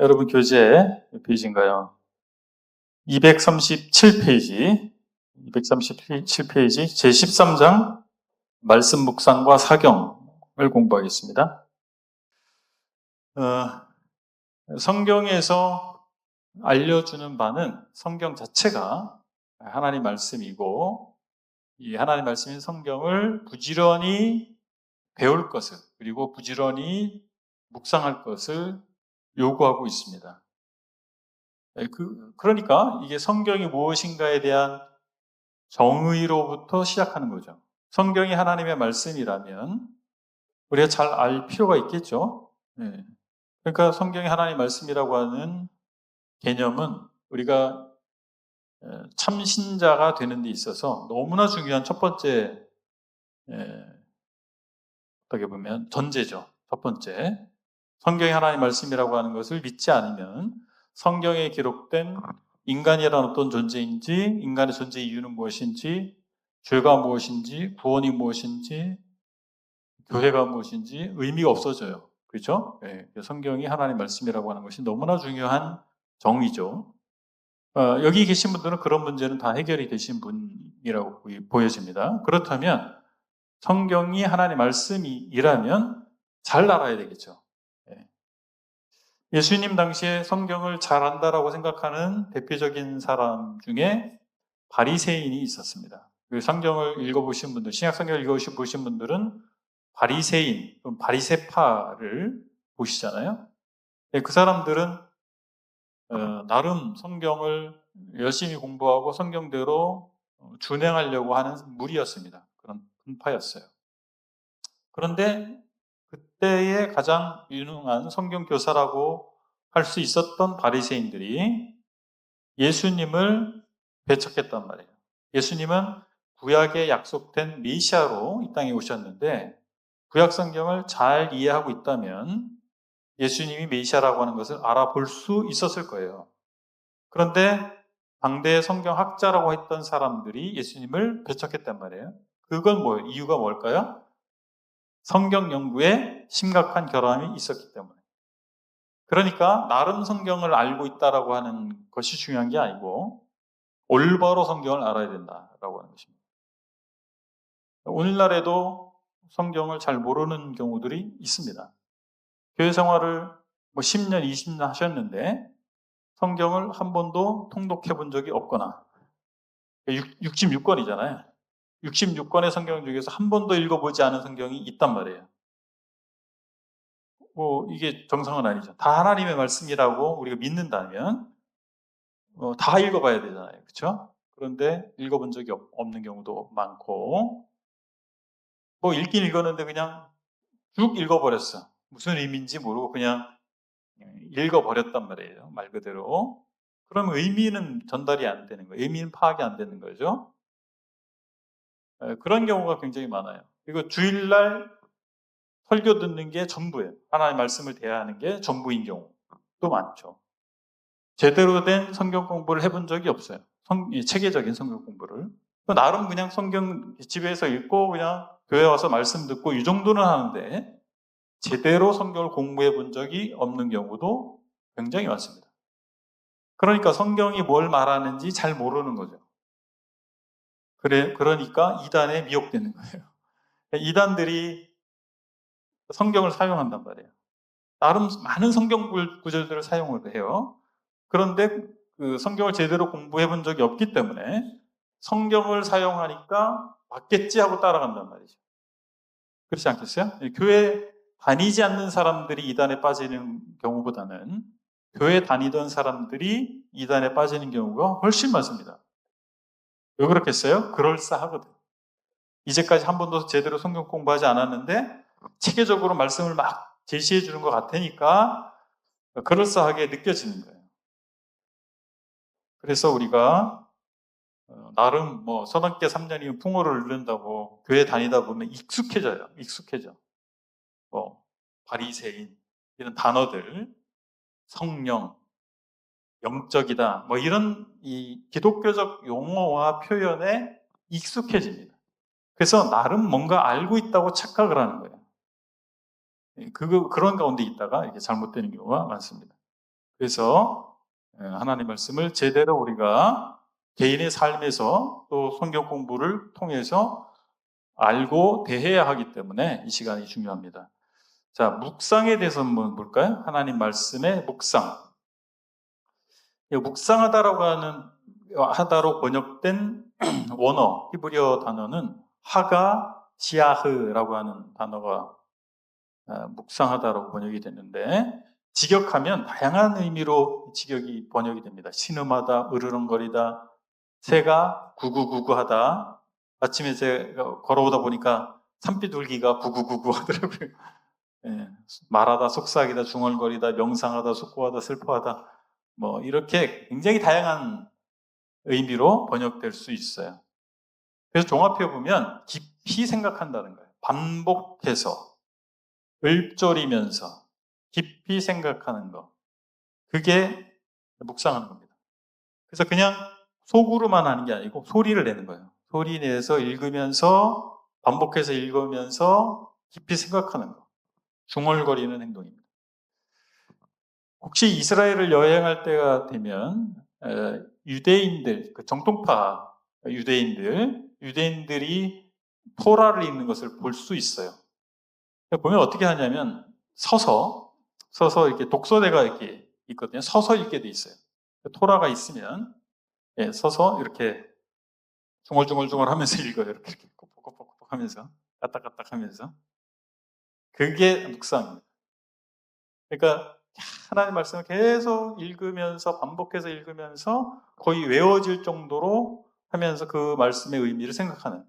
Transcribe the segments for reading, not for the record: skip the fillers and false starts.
여러분 교재 몇 페이지인가요? 237페이지, 237페이지 제13장 말씀 묵상과 사경을 공부하겠습니다. 성경에서 알려주는 바는 성경 자체가 하나님 말씀이고, 이 하나님 말씀인 성경을 부지런히 배울 것을, 그리고 부지런히 묵상할 것을 요구하고 있습니다. 그러니까 이게 성경이 무엇인가에 대한 정의로부터 시작하는 거죠. 성경이 하나님의 말씀이라면 우리가 잘 알 필요가 있겠죠. 네. 그러니까 성경이 하나님의 말씀이라고 하는 개념은 우리가 참신자가 되는 데 있어서 너무나 중요한 첫 번째, 어떻게 보면 전제죠. 첫 번째. 성경이 하나님의 말씀이라고 하는 것을 믿지 않으면 성경에 기록된 인간이란 어떤 존재인지, 인간의 존재 이유는 무엇인지, 죄가 무엇인지, 구원이 무엇인지, 교회가 무엇인지 의미가 없어져요. 그렇죠? 네. 성경이 하나님의 말씀이라고 하는 것이 너무나 중요한 정의죠. 여기 계신 분들은 그런 문제는 다 해결이 되신 분이라고 보여집니다. 그렇다면 성경이 하나님의 말씀이라면 잘 알아야 되겠죠. 예수님 당시에 성경을 잘 안다라고 생각하는 대표적인 사람 중에 바리새인이 있었습니다. 그 성경을 읽어보신 분들, 신약 성경을 읽어보신 분들은 바리새인, 바리새파를 보시잖아요. 그 사람들은 나름 성경을 열심히 공부하고 성경대로 준행하려고 하는 무리였습니다. 그런 분파였어요. 그런데 그때의 가장 유능한 성경 교사라고 할 수 있었던 바리새인들이 예수님을 배척했단 말이에요. 예수님은 구약에 약속된 메시아로 이 땅에 오셨는데 구약 성경을 잘 이해하고 있다면 예수님이 메시아라고 하는 것을 알아볼 수 있었을 거예요. 그런데 당대 성경학자라고 했던 사람들이 예수님을 배척했단 말이에요. 그건 뭐예요? 이유가 뭘까요? 성경 연구에 심각한 결함이 있었기 때문에. 그러니까 나름 성경을 알고 있다라고 하는 것이 중요한 게 아니고 올바로 성경을 알아야 된다라고 하는 것입니다. 오늘날에도 성경을 잘 모르는 경우들이 있습니다. 교회 생활을 10년, 20년 하셨는데 성경을 한 번도 통독해 본 적이 없거나 66권이잖아요. 66권의 성경 중에서 한 번도 읽어보지 않은 성경이 있단 말이에요. 이게 정상은 아니죠. 다 하나님의 말씀이라고 우리가 믿는다면 다 읽어봐야 되잖아요. 그렇죠? 그런데 읽어본 적이 없는 경우도 많고 읽긴 읽었는데 그냥 쭉 읽어버렸어. 무슨 의미인지 모르고 그냥 읽어버렸단 말이에요. 말 그대로. 그럼 의미는 전달이 안 되는 거예요. 의미는 파악이 안 되는 거죠. 그런 경우가 굉장히 많아요. 그리고 주일날 설교 듣는 게 전부예요. 하나님의 말씀을 대하는 게 전부인 경우도 많죠. 제대로 된 성경 공부를 해본 적이 없어요. 체계적인 성경 공부를. 나름 그냥 성경 집에서 읽고 그냥 교회 와서 말씀 듣고 이 정도는 하는데 제대로 성경을 공부해 본 적이 없는 경우도 굉장히 많습니다. 그러니까 성경이 뭘 말하는지 잘 모르는 거죠. 그러니까 이단에 미혹되는 거예요. 이단들이 성경을 사용한단 말이에요. 나름 많은 성경 구절들을 사용을 해요. 그런데 그 성경을 제대로 공부해 본 적이 없기 때문에 성경을 사용하니까 맞겠지 하고 따라간단 말이죠. 그렇지 않겠어요? 교회 다니지 않는 사람들이 이단에 빠지는 경우보다는 교회 다니던 사람들이 이단에 빠지는 경우가 훨씬 많습니다. 왜 그렇겠어요? 그럴싸하거든. 이제까지 한 번도 제대로 성경 공부하지 않았는데 체계적으로 말씀을 막 제시해 주는 것 같으니까 그럴싸하게 느껴지는 거예요. 그래서 우리가 나름 서당계 3년이면 풍어를 잃는다고 교회 다니다 보면 익숙해져. 바리새인 이런 단어들, 성령, 영적이다, 이런 이 기독교적 용어와 표현에 익숙해집니다. 그래서 나름 뭔가 알고 있다고 착각을 하는 거예요. 그런 가운데 있다가 이게 잘못되는 경우가 많습니다. 그래서 하나님 말씀을 제대로 우리가 개인의 삶에서 또 성경 공부를 통해서 알고 대해야 하기 때문에 이 시간이 중요합니다. 자, 묵상에 대해서 한번 볼까요? 하나님 말씀의 묵상. 묵상하다라고 하다로 번역된 원어, 히브리어 단어는 하가 시아흐라고 하는 단어가 묵상하다라고 번역이 됐는데, 직역하면 다양한 의미로 직역이 번역이 됩니다. 신음하다, 으르렁거리다, 새가 구구구구하다. 아침에 제가 걸어오다 보니까 산비둘기가 구구구구 하더라고요. 예, 말하다, 속삭이다, 중얼거리다, 명상하다, 숙고하다, 슬퍼하다, 뭐 이렇게 굉장히 다양한 의미로 번역될 수 있어요. 그래서 종합해 보면 깊이 생각한다는 거예요. 반복해서, 읊조리면서 깊이 생각하는 거. 그게 묵상하는 겁니다. 그래서 그냥 속으로만 하는 게 아니고 소리를 내는 거예요. 소리 내서 읽으면서, 반복해서 읽으면서 깊이 생각하는 거. 중얼거리는 행동입니다. 혹시 이스라엘을 여행할 때가 되면 유대인들, 그 정통파 유대인들이 토라를 읽는 것을 볼 수 있어요. 보면 어떻게 하냐면 서서 이렇게 독서대가 이렇게 있거든요. 서서 읽게 돼 있어요. 토라가 있으면 서서 이렇게 중얼중얼중얼 하면서 읽어요. 이렇게 꼭꼭꼭꼭 하면서 까딱까딱 하면서. 그게 묵상입니다. 그러니까 하나님 말씀을 계속 읽으면서 반복해서 읽으면서 거의 외워질 정도로 하면서 그 말씀의 의미를 생각하는,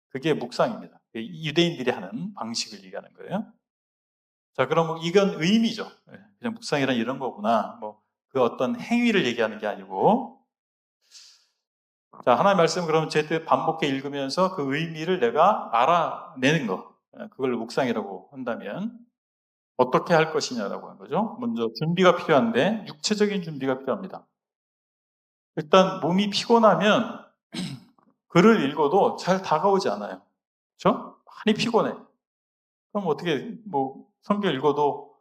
그게 묵상입니다. 유대인들이 하는 방식을 얘기하는 거예요. 자, 그럼 이건 의미죠. 그냥 묵상이란 이런 거구나. 그 어떤 행위를 얘기하는 게 아니고, 자, 하나님 말씀 그러면 제때 반복해 읽으면서 그 의미를 내가 알아내는 거, 그걸 묵상이라고 한다면 어떻게 할 것이냐라고 하는 거죠. 먼저 준비가 필요한데 육체적인 준비가 필요합니다. 일단 몸이 피곤하면 글을 읽어도 잘 다가오지 않아요. 그렇죠? 많이 피곤해. 그럼 어떻게 성경 읽어도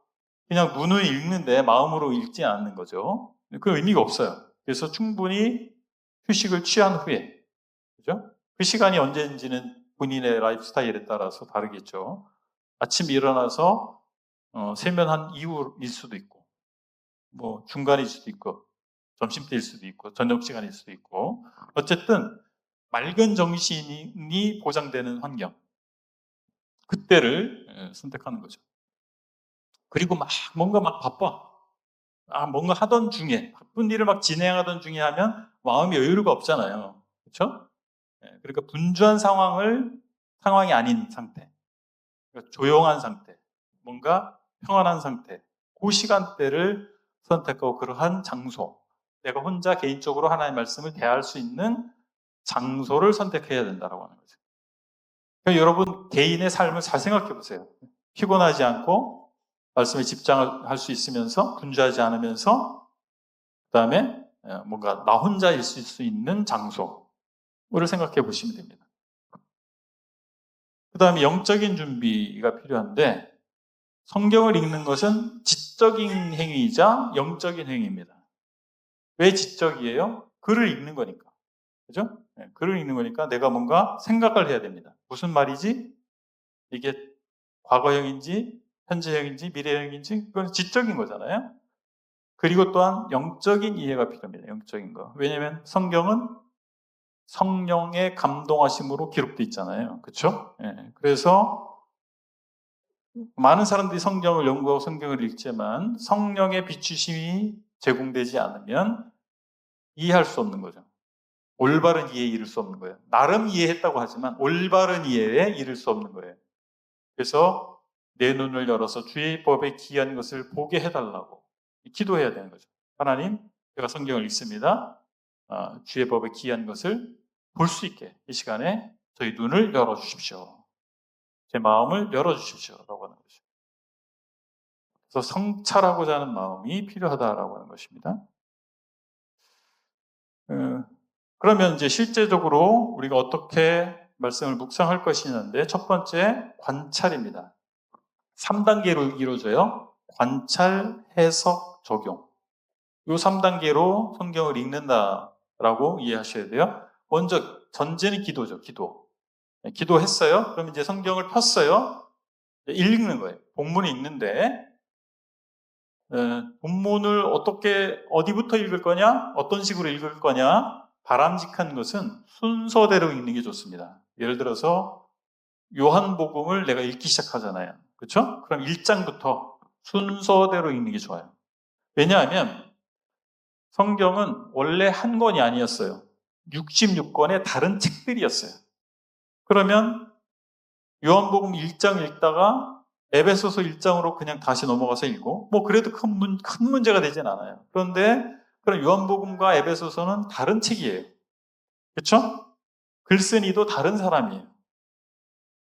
그냥 눈을 읽는데 마음으로 읽지 않는 거죠. 그 의미가 없어요. 그래서 충분히 휴식을 취한 후에, 그죠? 그 시간이 언제인지는 본인의 라이프 스타일에 따라서 다르겠죠. 아침에 일어나서 세면한 이후일 수도 있고, 중간일 수도 있고, 점심때일 수도 있고, 저녁 시간일 수도 있고, 어쨌든 맑은 정신이 보장되는 환경, 그때를 선택하는 거죠. 그리고 뭔가 바빠. 뭔가 하던 중에, 바쁜 일을 진행하던 중에 하면 마음이 여유가 없잖아요. 그렇죠? 그러니까 분주한 상황이 아닌 상태, 그러니까 조용한 상태, 뭔가 평안한 상태, 그 시간대를 선택하고 그러한 장소, 내가 혼자 개인적으로 하나님의 말씀을 대할 수 있는 장소를 선택해야 된다고 하는 거죠. 그러니까 여러분 개인의 삶을 잘 생각해 보세요. 피곤하지 않고 말씀에 집중할 수 있으면서 분주하지 않으면서, 그다음에 뭔가 나 혼자 있을 수 있는 장소를 생각해 보시면 됩니다. 그다음에 영적인 준비가 필요한데, 성경을 읽는 것은 지적인 행위이자 영적인 행위입니다. 왜 지적이에요? 글을 읽는 거니까. 그죠? 글을 읽는 거니까 내가 뭔가 생각을 해야 됩니다. 무슨 말이지? 이게 과거형인지, 현재형인지, 미래형인지, 그건 지적인 거잖아요. 그리고 또한 영적인 이해가 필요합니다. 영적인 거. 왜냐하면 성경은 성령의 감동하심으로 기록되어 있잖아요. 그렇죠? 그래서 많은 사람들이 성경을 연구하고 성경을 읽지만 성령의 비추심이 제공되지 않으면 이해할 수 없는 거죠. 올바른 이해에 이를 수 없는 거예요. 나름 이해했다고 하지만 올바른 이해에 이를 수 없는 거예요. 그래서 내 눈을 열어서 주의 법에 기이한 것을 보게 해달라고 기도해야 되는 거죠. 하나님, 제가 성경을 읽습니다. 주의 법에 기이한 것을 볼 수 있게 이 시간에 저희 눈을 열어주십시오. 제 마음을 열어주십시오. 라고 하는 거죠. 그래서 성찰하고자 하는 마음이 필요하다라고 하는 것입니다. 그러면 이제 실제적으로 우리가 어떻게 말씀을 묵상할 것이냐인데, 첫 번째 관찰입니다. 3단계로 이루어져요. 관찰, 해석, 적용. 요 3단계로 성경을 읽는다라고 이해하셔야 돼요. 먼저 전제는 기도죠. 기도. 기도했어요. 그럼 이제 성경을 폈어요. 읽는 거예요. 본문이 있는데 본문을 어디부터 읽을 거냐? 어떤 식으로 읽을 거냐? 바람직한 것은 순서대로 읽는 게 좋습니다. 예를 들어서 요한복음을 내가 읽기 시작하잖아요. 그렇죠? 그럼 1장부터 순서대로 읽는 게 좋아요. 왜냐하면 성경은 원래 한 권이 아니었어요. 66권의 다른 책들이었어요. 그러면 요한복음 1장 읽다가 에베소서 1장으로 그냥 다시 넘어가서 읽고 그래도 큰 문제가 되진 않아요. 그런데 그럼 요한복음과 에베소서는 다른 책이에요. 그렇죠? 글쓴이도 다른 사람이에요.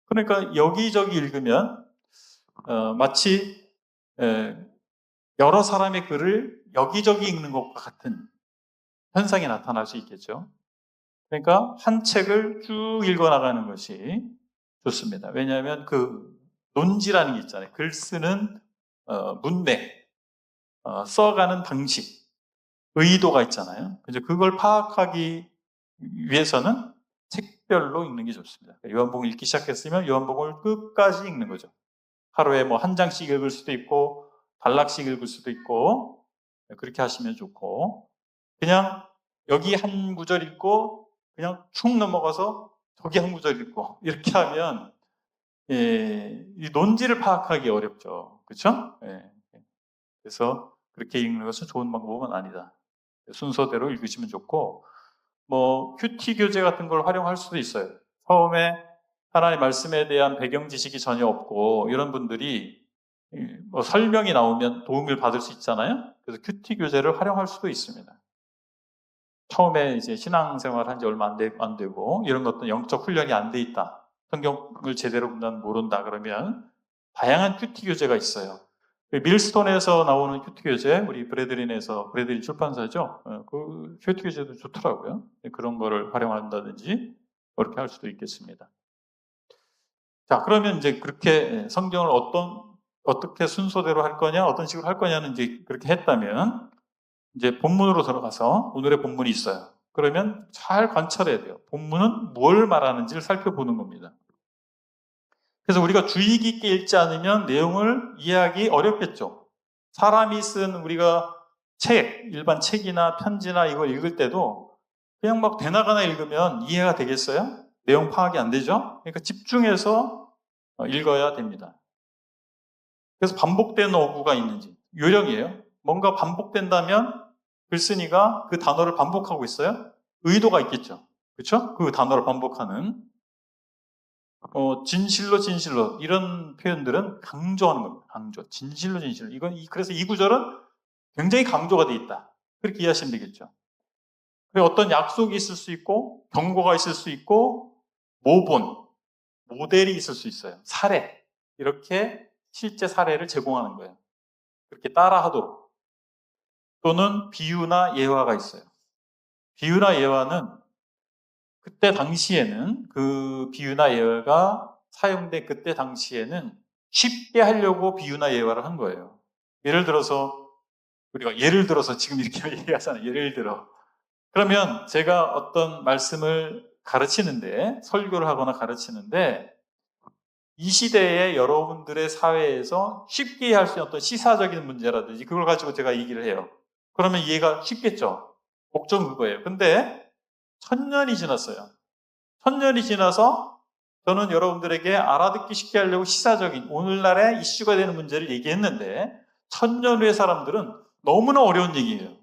그러니까 여기저기 읽으면 마치 여러 사람의 글을 여기저기 읽는 것과 같은 현상이 나타날 수 있겠죠. 그러니까 한 책을 쭉 읽어나가는 것이 좋습니다. 왜냐하면 그 논지라는 게 있잖아요. 글 쓰는 문맥, 써가는 방식, 의도가 있잖아요. 그래서 그걸 파악하기 위해서는 책별로 읽는 게 좋습니다. 요한복음 읽기 시작했으면 요한복음을 끝까지 읽는 거죠. 하루에 한 장씩 읽을 수도 있고 단락씩 읽을 수도 있고 그렇게 하시면 좋고 그냥 여기 한 구절 읽고 그냥 축 넘어가서 저기 한 구절 읽고 이렇게 하면 이 논지를 파악하기 어렵죠. 그렇죠? 그래서 그렇게 읽는 것은 좋은 방법은 아니다. 순서대로 읽으시면 좋고 큐티 교재 같은 걸 활용할 수도 있어요. 처음에 하나님 말씀에 대한 배경 지식이 전혀 없고 이런 분들이 설명이 나오면 도움을 받을 수 있잖아요. 그래서 큐티 교재를 활용할 수도 있습니다. 처음에 이제 신앙생활 한 지 얼마 안 되고 이런 것도 영적 훈련이 안 돼 있다. 성경을 제대로 난 모른다 그러면 다양한 큐티 교재가 있어요. 밀스톤에서 나오는 큐티 교재, 우리 브래들린 출판사죠. 그 큐티 교재도 좋더라고요. 그런 거를 활용한다든지 그렇게 할 수도 있겠습니다. 자, 그러면 이제 그렇게 성경을 어떻게 순서대로 할 거냐, 어떤 식으로 할 거냐는 이제 그렇게 했다면 이제 본문으로 들어가서 오늘의 본문이 있어요. 그러면 잘 관찰해야 돼요. 본문은 뭘 말하는지를 살펴보는 겁니다. 그래서 우리가 주의 깊게 읽지 않으면 내용을 이해하기 어렵겠죠. 사람이 쓴 우리가 일반 책이나 편지나 이걸 읽을 때도 그냥 되나가나 읽으면 이해가 되겠어요? 내용 파악이 안 되죠? 그러니까 집중해서 읽어야 됩니다. 그래서 반복된 어구가 있는지, 요령이에요. 뭔가 반복된다면 글쓴이가 그 단어를 반복하고 있어요? 의도가 있겠죠. 그렇죠? 그 단어를 반복하는 진실로 이런 표현들은 강조하는 겁니다. 강조. 진실로. 그래서 이 구절은 굉장히 강조가 돼 있다. 그렇게 이해하시면 되겠죠. 그리고 어떤 약속이 있을 수 있고 경고가 있을 수 있고 모델이 있을 수 있어요. 사례. 이렇게 실제 사례를 제공하는 거예요. 그렇게 따라하도록. 또는 비유나 예화가 있어요. 비유나 예화는 그때 당시에는 그 비유나 예화가 사용된 그때 당시에는 쉽게 하려고 비유나 예화를 한 거예요. 우리가 예를 들어서 지금 이렇게 얘기하잖아요. 예를 들어. 그러면 제가 어떤 말씀을 가르치는데, 설교를 하거나 가르치는데, 이 시대에 여러분들의 사회에서 쉽게 할 수 있는 어떤 시사적인 문제라든지 그걸 가지고 제가 얘기를 해요. 그러면 이해가 쉽겠죠. 목적은 그거예요. 근데 1000년이 지났어요. 1000년이 지나서 저는 여러분들에게 알아듣기 쉽게 하려고 시사적인 오늘날의 이슈가 되는 문제를 얘기했는데 1000년 후의 사람들은 너무나 어려운 얘기예요.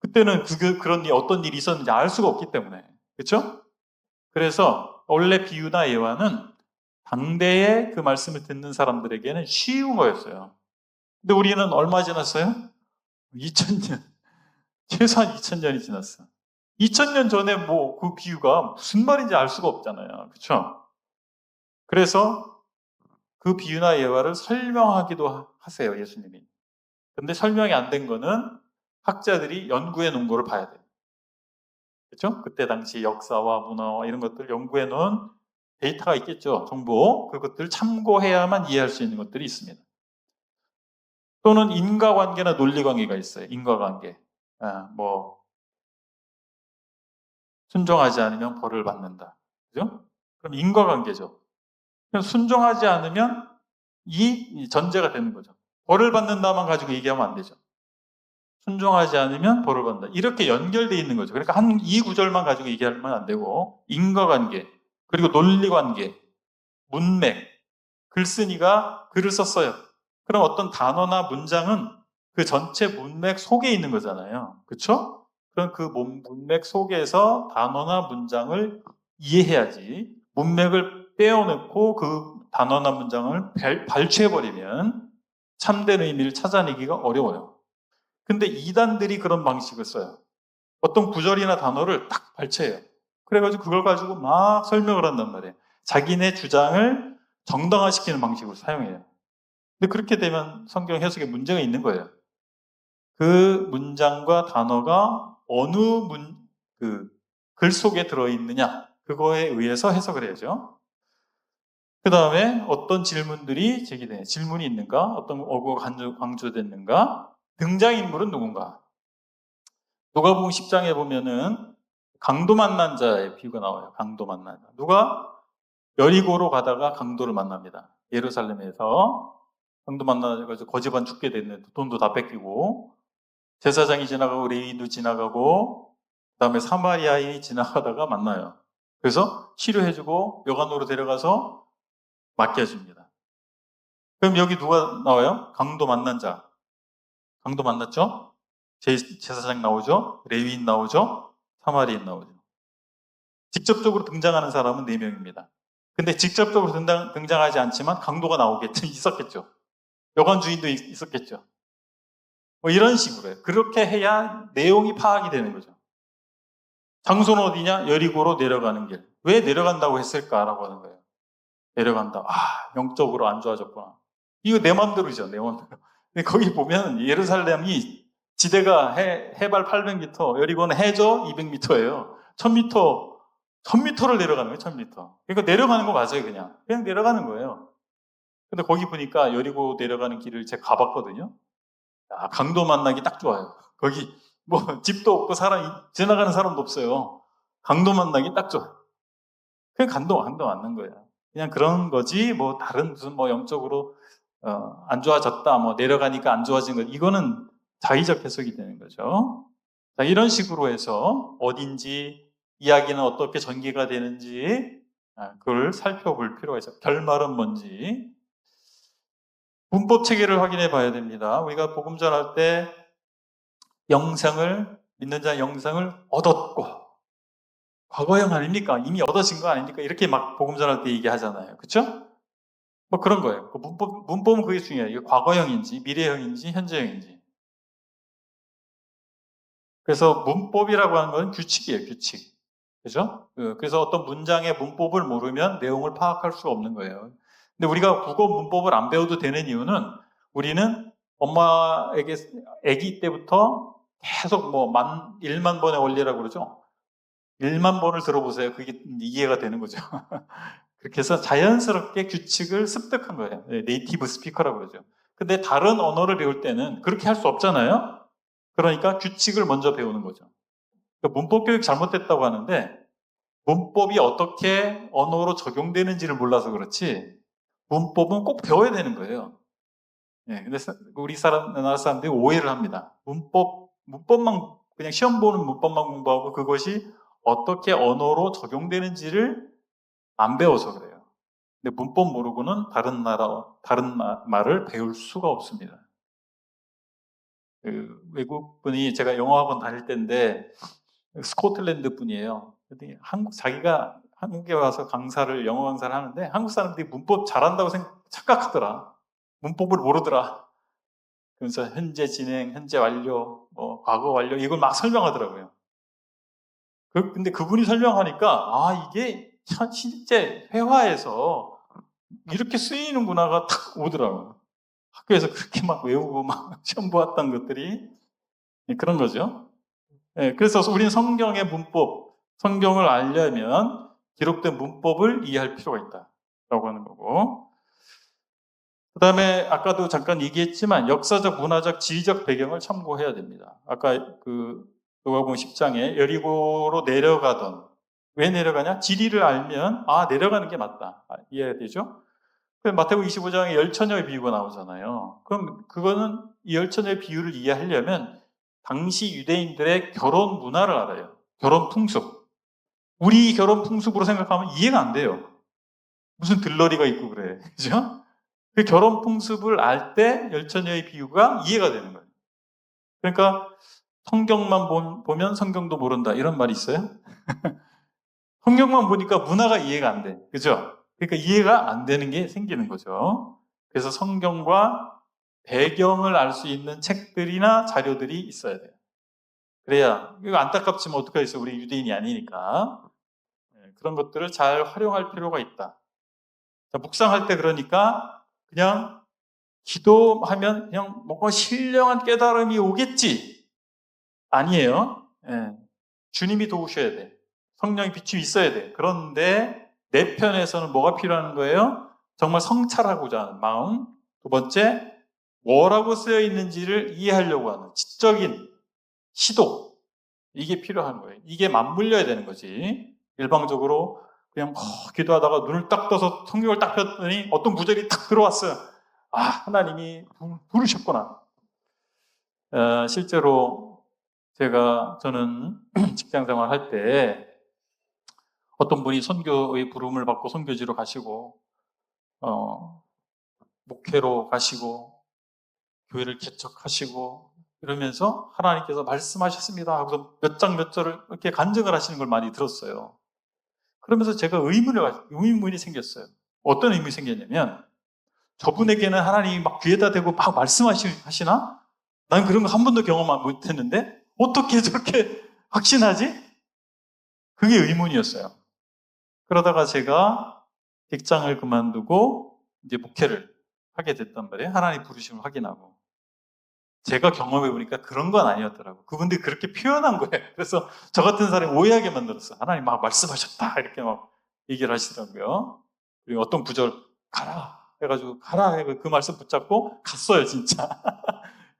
그때는 그런 어떤 일이 있었는지 알 수가 없기 때문에. 그렇죠? 그래서 원래 비유나 예화는 당대에 그 말씀을 듣는 사람들에게는 쉬운 거였어요. 근데 우리는 얼마 지났어요? 2000년. 최소한 2000년이 지났어. 2000년 전에 그 비유가 무슨 말인지 알 수가 없잖아요. 그렇죠? 그래서 그 비유나 예화를 설명하기도 하세요, 예수님이. 근데 설명이 안 된 거는 학자들이 연구해 놓은 거를 봐야 돼요. 그렇죠? 그때 당시 역사와 문화와 이런 것들 연구해 놓은 데이터가 있겠죠. 정보. 그것들을 참고해야만 이해할 수 있는 것들이 있습니다. 또는 인과관계나 논리관계가 있어요. 인과관계. 뭐 순종하지 않으면 벌을 받는다. 그죠? 그럼 인과관계죠. 그럼 순종하지 않으면 이 전제가 되는 거죠. 벌을 받는다만 가지고 얘기하면 안 되죠. 순종하지 않으면 벌을 받는다. 이렇게 연결되어 있는 거죠. 그러니까 이 구절만 가지고 얘기하면 안 되고 인과관계, 그리고 논리관계, 문맥, 글쓴이가 글을 썼어요. 그럼 어떤 단어나 문장은 그 전체 문맥 속에 있는 거잖아요. 그렇죠? 그럼 그 문맥 속에서 단어나 문장을 이해해야지, 문맥을 떼어놓고 그 단어나 문장을 발췌해버리면 참된 의미를 찾아내기가 어려워요. 근데 이단들이 그런 방식을 써요. 어떤 구절이나 단어를 딱 발췌해요. 그래가지고 그걸 가지고 막 설명을 한단 말이에요. 자기네 주장을 정당화시키는 방식으로 사용해요. 근데 그렇게 되면 성경 해석에 문제가 있는 거예요. 그 문장과 단어가 어느 글 속에 들어있느냐, 그거에 의해서 해석을 해야죠. 그 다음에 어떤 질문들이 제기돼요. 질문이 있는가? 어떤 어구가 강조됐는가? 등장인물은 누군가? 누가복음 10장에 보면은 강도 만난 자의 비유가 나와요. 강도 만난 자. 누가 여리고로 가다가 강도를 만납니다. 예루살렘에서 강도 만나가지고 거지반 죽게 됐는데 돈도 다 뺏기고, 제사장이 지나가고 레위인도 지나가고 그다음에 사마리아인이 지나가다가 만나요. 그래서 치료해주고 여관으로 데려가서 맡겨줍니다. 그럼 여기 누가 나와요? 강도 만난 자. 강도 만났죠? 제사장 나오죠? 레위인 나오죠? 사마리아인 나오죠. 직접적으로 등장하는 사람은 4명입니다. 근데 직접적으로 등장하지 않지만 강도가 나오겠죠. 있었겠죠. 여관 주인도 있었겠죠. 뭐 이런 식으로 해요. 그렇게 해야 내용이 파악이 되는 거죠. 장소는 어디냐? 여리고로 내려가는 길. 왜 내려간다고 했을까라고 하는 거예요. 내려간다. 영적으로 안 좋아졌구나. 이거 내 맘대로죠, 내 맘대로. 근데 거기 보면 예루살렘이 지대가 해발 800m, 여리고는 해저 200m예요. 1000m를 내려가는 거예요, 1000m. 그러니까 내려가는 거 맞아요, 그냥 내려가는 거예요. 근데 거기 보니까 여리고 내려가는 길을 제가 가봤거든요. 강도 만나기 딱 좋아요. 거기 뭐 집도 없고 지나가는 사람도 없어요. 강도 만나기 딱 좋아요. 그냥 강도 만난 거예요. 그냥 그런 거지, 뭐 다른 무슨 뭐 영적으로 안 좋아졌다, 뭐 내려가니까 안 좋아진 것, 이거는 자의적 해석이 되는 거죠. 자, 이런 식으로 해서 어딘지, 이야기는 어떻게 전개가 되는지 그걸 살펴볼 필요가 있어요. 결말은 뭔지. 문법 체계를 확인해 봐야 됩니다. 우리가 복음 전할 때 믿는 자 영생을 얻었고, 과거형 아닙니까? 이미 얻어진 거 아닙니까? 이렇게 막 복음 전할 때 얘기하잖아요. 그렇죠? 뭐 그런 거예요. 문법은 그게 중요해요. 이게 과거형인지, 미래형인지, 현재형인지. 그래서 문법이라고 하는 건 규칙이에요, 규칙. 그죠? 그래서 어떤 문장의 문법을 모르면 내용을 파악할 수가 없는 거예요. 근데 우리가 국어 문법을 안 배워도 되는 이유는, 우리는 엄마에게 아기 때부터 계속 뭐 1만 번의 원리라고 그러죠? 1만 번을 들어보세요. 그게 이해가 되는 거죠. 그렇게 해서 자연스럽게 규칙을 습득한 거예요. 네이티브 스피커라고 그러죠. 근데 다른 언어를 배울 때는 그렇게 할 수 없잖아요. 그러니까 규칙을 먼저 배우는 거죠. 그러니까 문법 교육 잘못됐다고 하는데, 문법이 어떻게 언어로 적용되는지를 몰라서 그렇지 문법은 꼭 배워야 되는 거예요. 근데 우리 나라 사람들이 오해를 합니다. 문법만, 그냥 시험 보는 문법만 공부하고 그것이 어떻게 언어로 적용되는지를 안 배워서 그래요. 근데 문법 모르고는 다른 말을 배울 수가 없습니다. 외국 분이, 제가 영어학원 다닐 때인데 스코틀랜드 분이에요. 그랬더니 자기가 한국에 와서 영어 강사를 하는데 한국 사람들이 문법 잘한다고 착각하더라. 문법을 모르더라. 그래서 현재 진행, 현재 완료, 뭐 과거 완료, 이걸 막 설명하더라고요. 근데 그분이 설명하니까 이게 실제 회화에서 이렇게 쓰이는구나가 탁 오더라고요. 학교에서 그렇게 막 외우고 막 시험 보았던 것들이 그런 거죠. 그래서 우리는 성경의 문법, 성경을 알려면 기록된 문법을 이해할 필요가 있다라고 하는 거고, 그다음에 아까도 잠깐 얘기했지만 역사적, 문화적, 지리적 배경을 참고해야 됩니다. 아까 그 누가복음 10장에 여리고로 내려가던, 왜 내려가냐? 지리를 알면 내려가는 게 맞다. 이해가 되죠? 마태복음 25장에 열처녀의 비유가 나오잖아요. 그럼 그거는 이 열처녀의 비유를 이해하려면 당시 유대인들의 결혼 문화를 알아요. 결혼 풍습. 우리 결혼 풍습으로 생각하면 이해가 안 돼요. 무슨 들러리가 있고 그래. 그죠? 그 결혼 풍습을 알 때 열처녀의 비유가 이해가 되는 거예요. 그러니까 성경만 보면 성경도 모른다. 이런 말이 있어요? 성경만 보니까 문화가 이해가 안 돼. 그죠? 그러니까 이해가 안 되는 게 생기는 거죠. 그래서 성경과 배경을 알 수 있는 책들이나 자료들이 있어야 돼요. 그래야, 이거 안타깝지만 어떡하겠어. 우리 유대인이 아니니까. 그런 것들을 잘 활용할 필요가 있다. 자, 묵상할 때 그러니까 그냥 기도하면 그냥 뭔가 신령한 깨달음이 오겠지. 아니에요. 예. 주님이 도우셔야 돼. 성령의 빛이 있어야 돼. 그런데 내 편에서는 뭐가 필요한 거예요? 정말 성찰하고자 하는 마음. 두 번째, 뭐라고 쓰여 있는지를 이해하려고 하는 지적인 시도. 이게 필요한 거예요. 이게 맞물려야 되는 거지. 일방적으로 그냥 기도하다가 눈을 딱 떠서 성경을 딱 폈더니 어떤 구절이 딱 들어왔어요. 하나님이 부르셨구나. 실제로 저는 직장 생활 할 때 어떤 분이 선교의 부름을 받고 선교지로 가시고, 목회로 가시고, 교회를 개척하시고, 이러면서 하나님께서 말씀하셨습니다 하고서 몇 장 몇 절을 이렇게 간증을 하시는 걸 많이 들었어요. 그러면서 제가 의문이 생겼어요. 어떤 의문이 생겼냐면, 저분에게는 하나님이 막 귀에다 대고 막 말씀하시나? 난 그런 거 한 번도 경험 못 했는데, 어떻게 저렇게 확신하지? 그게 의문이었어요. 그러다가 제가 직장을 그만두고 이제 목회를 하게 됐단 말이에요. 하나님 부르심을 확인하고. 제가 경험해 보니까 그런 건 아니었더라고요. 그분들이 그렇게 표현한 거예요. 그래서 저 같은 사람이 오해하게 만들었어요. 하나님 막 말씀하셨다. 이렇게 막 얘기를 하시더라고요. 그리고 어떤 구절, 가라. 해가지고, 가라. 해가지고 그 말씀 붙잡고 갔어요, 진짜.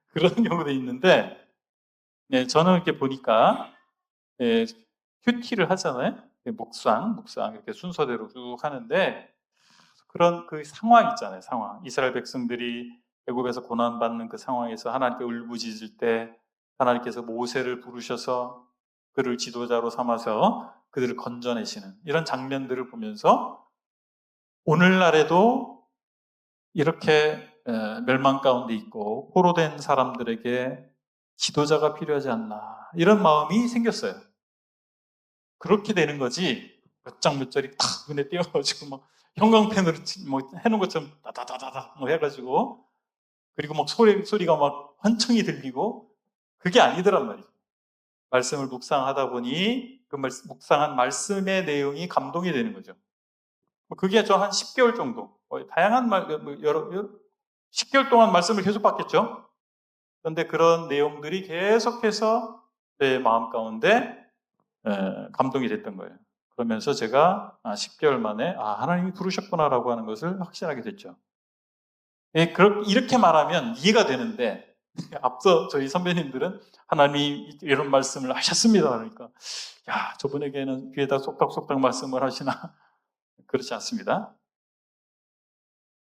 그런 경우도 있는데, 네, 저는 이렇게 보니까, 네, 큐티를 하잖아요. 네, 묵상, 이렇게 순서대로 쭉 하는데, 그런 그 상황 있잖아요, 상황. 이스라엘 백성들이 애굽에서 고난받는 그 상황에서 하나님께 울부짖을 때 하나님께서 모세를 부르셔서 그를 지도자로 삼아서 그들을 건져내시는 이런 장면들을 보면서 오늘날에도 이렇게 멸망 가운데 있고 포로된 사람들에게 지도자가 필요하지 않나 이런 마음이 생겼어요. 그렇게 되는 거지 몇 장 몇 절이 탁 눈에 띄어가지고 막 형광펜으로 뭐 해놓은 것처럼 다다다다다 뭐 해가지고 그리고 막 소리가 막 환청이 들리고 그게 아니더란 말이죠. 말씀을 묵상하다 보니 그 묵상한 말씀의 내용이 감동이 되는 거죠. 그게 저 한 10개월 정도 다양한 여러 10개월 동안 말씀을 계속 받겠죠. 그런데 그런 내용들이 계속해서 내 마음 가운데 감동이 됐던 거예요. 그러면서 제가 10개월 만에 하나님이 부르셨구나라고 하는 것을 확신하게 됐죠. 이렇게 말하면 이해가 되는데 앞서 저희 선배님들은 하나님이 이런 말씀을 하셨습니다. 그러니까 저분에게는 귀에다 쏙닥쏙닥 말씀을 하시나? 그렇지 않습니다.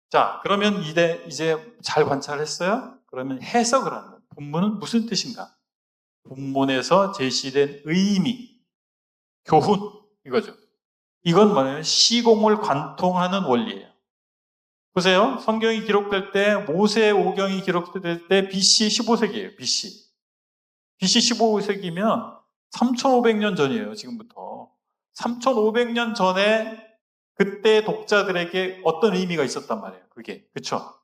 자, 그러면 이제 잘 관찰했어요? 그러면 해석을 하는 거예요. 본문은 무슨 뜻인가? 본문에서 제시된 의미, 교훈 이거죠. 이건 뭐냐면 시공을 관통하는 원리예요. 보세요. 성경이 기록될 때 모세 오경이 기록될 때 BC 15세기예요. BC 15세기면 3,500년 전이에요. 지금부터 3,500년 전에 그때 독자들에게 어떤 의미가 있었단 말이에요. 그게 그렇죠?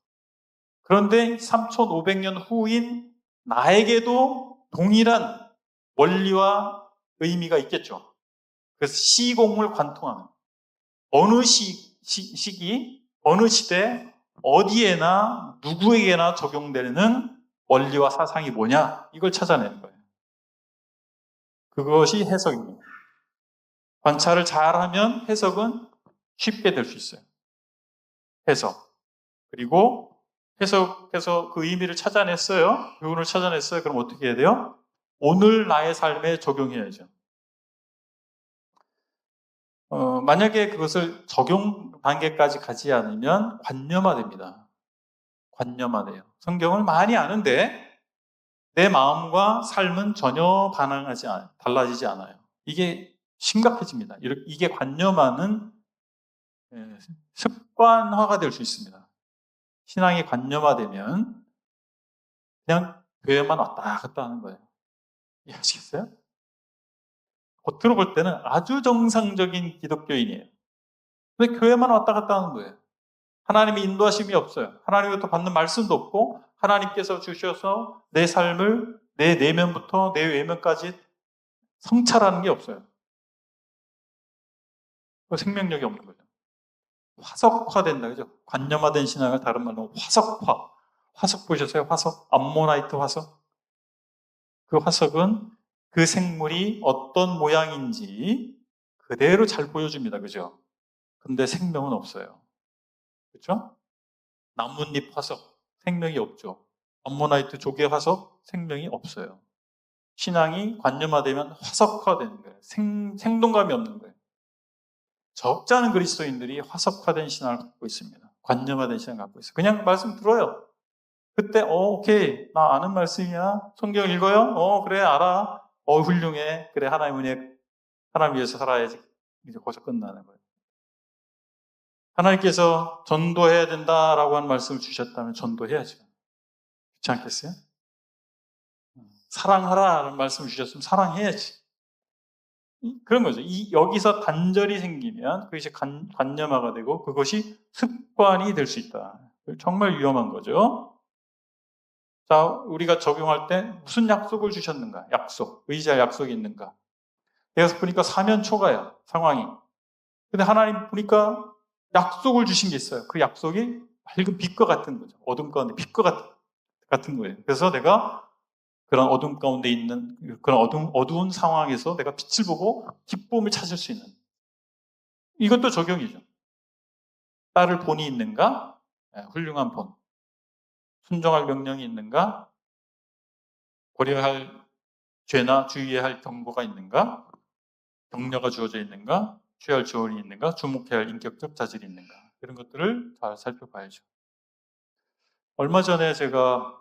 그런데 3,500년 후인 나에게도 동일한 원리와 의미가 있겠죠. 그래서 시공을 관통하는 어느 시기, 어느 시대, 어디에나 누구에게나 적용되는 원리와 사상이 뭐냐 이걸 찾아내는 거예요. 그것이 해석입니다. 관찰을 잘하면 해석은 쉽게 될 수 있어요. 해석. 그리고 계속해서 그 의미를 찾아냈어요. 교훈을 찾아냈어요. 그럼 어떻게 해야 돼요? 오늘 나의 삶에 적용해야죠. 만약에 그것을 적용 단계까지 가지 않으면 관념화됩니다. 관념화돼요. 성경을 많이 아는데 내 마음과 삶은 전혀 달라지지 않아요. 이게 심각해집니다. 이게 관념화는 습관화가 될 수 있습니다. 신앙이 관념화되면 그냥 교회만 왔다 갔다 하는 거예요. 이해하시겠어요? 겉으로 볼 때는 아주 정상적인 기독교인이에요. 근데 교회만 왔다 갔다 하는 거예요. 하나님의 인도하심이 없어요. 하나님으로부터 받는 말씀도 없고 하나님께서 주셔서 내 삶을 내 내면부터 내 외면까지 성찰하는 게 없어요. 그 생명력이 없는 거죠. 화석화된다, 그죠? 관념화된 신앙을 다른 말로 화석화. 화석 보셨어요? 화석? 암모나이트 화석? 그 화석은 그 생물이 어떤 모양인지 그대로 잘 보여줍니다. 그죠? 근데 생명은 없어요. 그렇죠? 나뭇잎 화석, 생명이 없죠. 암모나이트 조개 화석, 생명이 없어요. 신앙이 관념화되면 화석화되는 거예요. 생동감이 없는 거예요. 적지 않은 그리스도인들이 화석화된 신앙을 갖고 있습니다. 관념화된 신앙을 갖고 있어요. 그냥 말씀 들어요. 그때 오케이, 나 아는 말씀이야. 성경 읽어요? 그래, 알아. 훌륭해. 그래, 하나님 위해서 살아야지. 이제 거기서 끝나는 거예요. 하나님께서 전도해야 된다라고 하는 말씀을 주셨다면 전도해야죠. 그렇지 않겠어요? 사랑하라는 말씀을 주셨으면 사랑해야지. 그런 거죠. 여기서 단절이 생기면 그것이 관념화가 되고 그것이 습관이 될 수 있다. 정말 위험한 거죠. 자, 우리가 적용할 때 무슨 약속을 주셨는가? 의지할 약속이 있는가? 내가 보니까 사면 초가야, 상황이. 근데 하나님 보니까 약속을 주신 게 있어요. 그 약속이 밝은 빛과 같은 거죠. 어둠 가운데 빛과 같은 거예요. 그래서 내가 그런 어둠 가운데 있는 그런 어두운 상황에서 내가 빛을 보고 기쁨을 찾을 수 있는 이것도 적용이죠. 따를 본이 있는가? 훌륭한 본. 순종할 명령이 있는가? 버려야 할 죄나 주의해야 할 경고가 있는가? 격려가 주어져 있는가? 취할 조언이 있는가? 주목해야 할 인격적 자질이 있는가? 이런 것들을 잘 살펴봐야죠. 얼마 전에 제가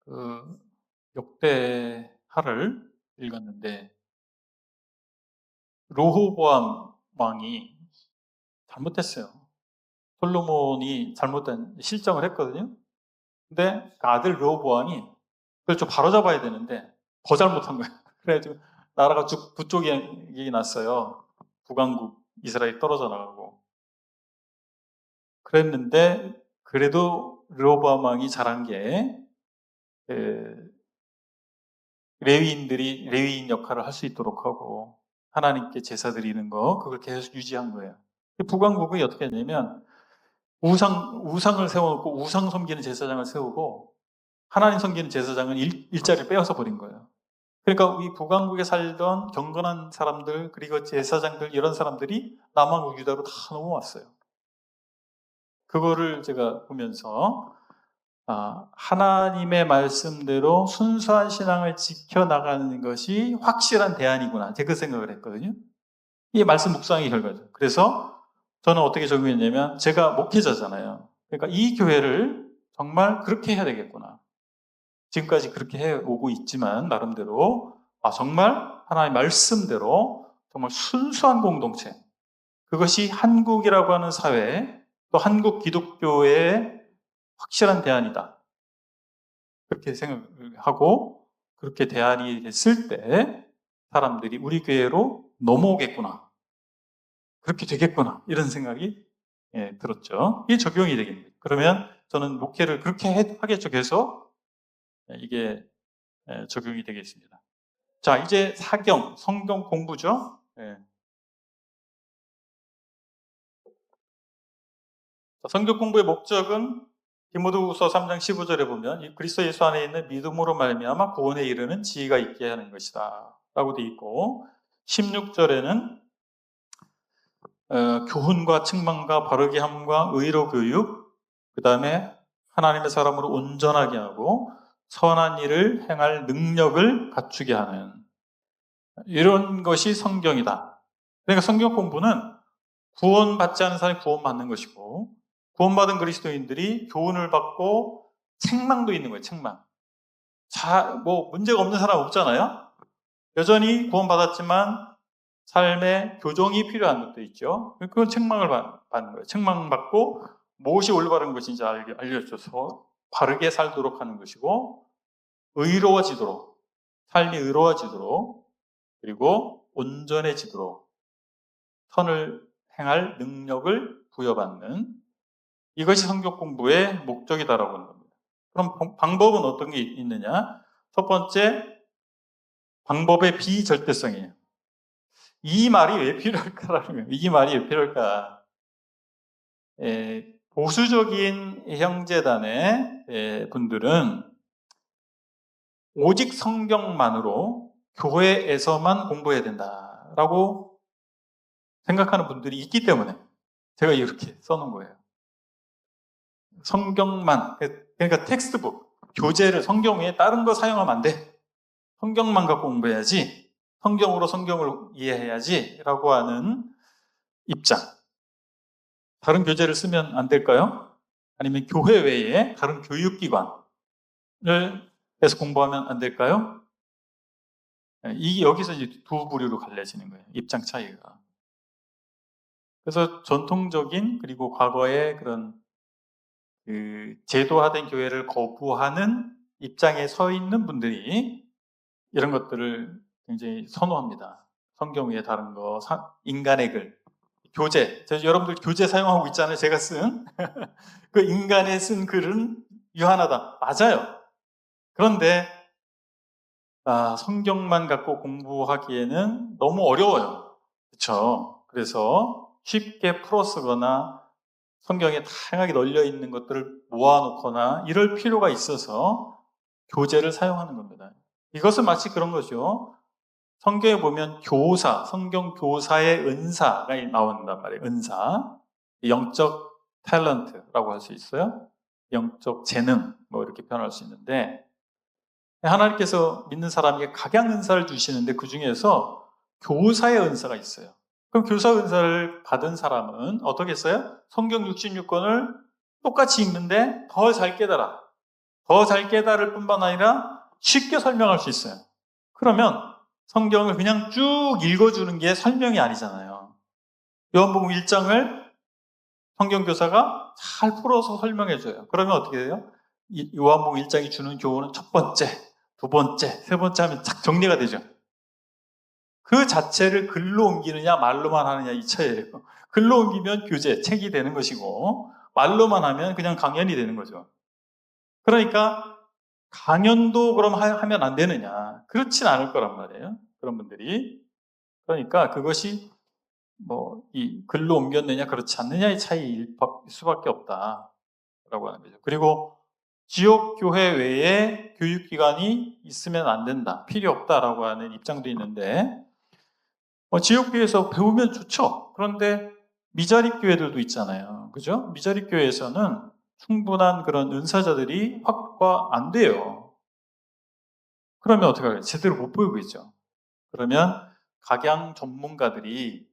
그 역대하를 읽었는데 로호보암 왕이 잘못했어요. 솔로몬이 잘못된 실정을 했거든요. 근데 그 아들 르호보암이 그걸 좀 바로잡아야 되는데 더 잘못한 거예요. 그래가지고 나라가 쭉 부쪽이 났어요. 북왕국 이스라엘이 떨어져 나가고 그랬는데 그래도 르호보암 왕이 잘한 게 레위인들이 레위인 역할을 할 수 있도록 하고 하나님께 제사 드리는 거 그걸 계속 유지한 거예요. 북왕국이 어떻게 했냐면 우상을 세워놓고 우상 섬기는 제사장을 세우고 하나님 섬기는 제사장은 일자리를 빼앗아 버린 거예요. 그러니까 이 북왕국에 살던 경건한 사람들 그리고 제사장들 이런 사람들이 남왕국 유다로 다 넘어왔어요. 그거를 제가 보면서 하나님의 말씀대로 순수한 신앙을 지켜나가는 것이 확실한 대안이구나. 제가 그 생각을 했거든요. 이게 말씀 묵상의 결과죠. 그래서 저는 어떻게 적용했냐면 제가 목회자잖아요. 그러니까 이 교회를 정말 그렇게 해야 되겠구나. 지금까지 그렇게 해오고 있지만 나름대로 정말 하나님의 말씀대로 정말 순수한 공동체 그것이 한국이라고 하는 사회 또 한국 기독교의 확실한 대안이다. 그렇게 생각을 하고 그렇게 대안이 됐을 때 사람들이 우리 교회로 넘어오겠구나. 그렇게 되겠구나. 이런 생각이 들었죠. 이게 적용이 되겠네요. 그러면 저는 목회를 그렇게 하겠죠. 계속 이게 적용이 되겠습니다. 자, 이제 성경 공부죠. 성경 공부의 목적은 디모데후서 3장 15절에 보면 그리스도 예수 안에 있는 믿음으로 말미암아 구원에 이르는 지혜가 있게 하는 것이다 라고 되어 있고 16절에는 교훈과 책망과 바르게 함과 의로 교육 그 다음에 하나님의 사람으로 온전하게 하고 선한 일을 행할 능력을 갖추게 하는 이런 것이 성경이다. 그러니까 성경 공부는 구원받지 않은 사람이 구원받는 것이고 구원받은 그리스도인들이 교훈을 받고 책망도 있는 거예요. 책망. 뭐 문제가 없는 사람 없잖아요. 여전히 구원받았지만 삶에 교정이 필요한 것도 있죠. 그건 책망을 받는 거예요. 책망받고 무엇이 올바른 것인지 알려줘서 바르게 살도록 하는 것이고 의로워지도록, 삶이 의로워지도록, 그리고 온전해지도록 선을 행할 능력을 부여받는 이것이 성경 공부의 목적이다라고 하는 겁니다. 그럼 방법은 어떤 게 있느냐? 첫 번째, 방법의 비절대성이에요. 이 말이 왜 필요할까라는 거예요. 이 말이 왜 필요할까? 보수적인 형제단의 분들은 오직 성경만으로 교회에서만 공부해야 된다라고 생각하는 분들이 있기 때문에 제가 이렇게 써놓은 거예요. 성경만, 그러니까 텍스트북, 교재를 성경 외에 다른 거 사용하면 안 돼. 성경만 갖고 공부해야지. 성경으로 성경을 이해해야지 라고 하는 입장. 다른 교재를 쓰면 안 될까요? 아니면 교회 외에 다른 교육기관을 해서 공부하면 안 될까요? 이게 여기서 이제 두 부류로 갈려지는 거예요. 입장 차이가. 그래서 전통적인 그리고 과거의 그런 그 제도화된 교회를 거부하는 입장에 서 있는 분들이 이런 것들을 굉장히 선호합니다. 성경 위에 다른 거, 인간의 글, 교재. 여러분들 교재 사용하고 있잖아요. 제가 쓴. 그 인간의 쓴 글은 유한하다. 맞아요. 그런데 성경만 갖고 공부하기에는 너무 어려워요. 그렇죠? 그래서 쉽게 풀어 쓰거나 성경에 다양하게 널려 있는 것들을 모아놓거나 이럴 필요가 있어서 교재를 사용하는 겁니다. 이것은 마치 그런 거죠. 성경에 보면 교사, 성경 교사의 은사가 나온단 말이에요. 은사. 영적 탤런트라고 할 수 있어요. 영적 재능, 뭐 이렇게 표현할 수 있는데 하나님께서 믿는 사람에게 각양 은사를 주시는데 그 중에서 교사의 은사가 있어요. 그럼 교사 은사를 받은 사람은 어떻게 했어요? 성경 66권을 똑같이 읽는데 더 잘 깨달아. 더 잘 깨달을 뿐만 아니라 쉽게 설명할 수 있어요. 그러면 성경을 그냥 쭉 읽어주는 게 설명이 아니잖아요. 요한복음 1장을 성경교사가 잘 풀어서 설명해줘요. 그러면 어떻게 돼요? 요한복음 1장이 주는 교훈은 첫 번째, 두 번째, 세 번째 하면 쫙 정리가 되죠. 그 자체를 글로 옮기느냐 말로만 하느냐 이 차이예요. 글로 옮기면 교재, 책이 되는 것이고 말로만 하면 그냥 강연이 되는 거죠. 그러니까 강연도 그럼 하면 안 되느냐? 그렇진 않을 거란 말이에요. 그런 분들이. 그러니까 그것이 이 글로 옮겼느냐 그렇지 않느냐의 차이일 수밖에 없다라고 하는 거죠. 그리고 지역 교회 외에 교육기관이 있으면 안 된다, 필요 없다라고 하는 입장도 있는데 지역 교회에서 배우면 좋죠. 그런데 미자립 교회들도 있잖아요. 그죠? 미자립 교회에서는 충분한 그런 은사자들이 확보가 안 돼요. 그러면 어떻게 할까요? 제대로 못 보이고 있죠. 그러면 각양 전문가들이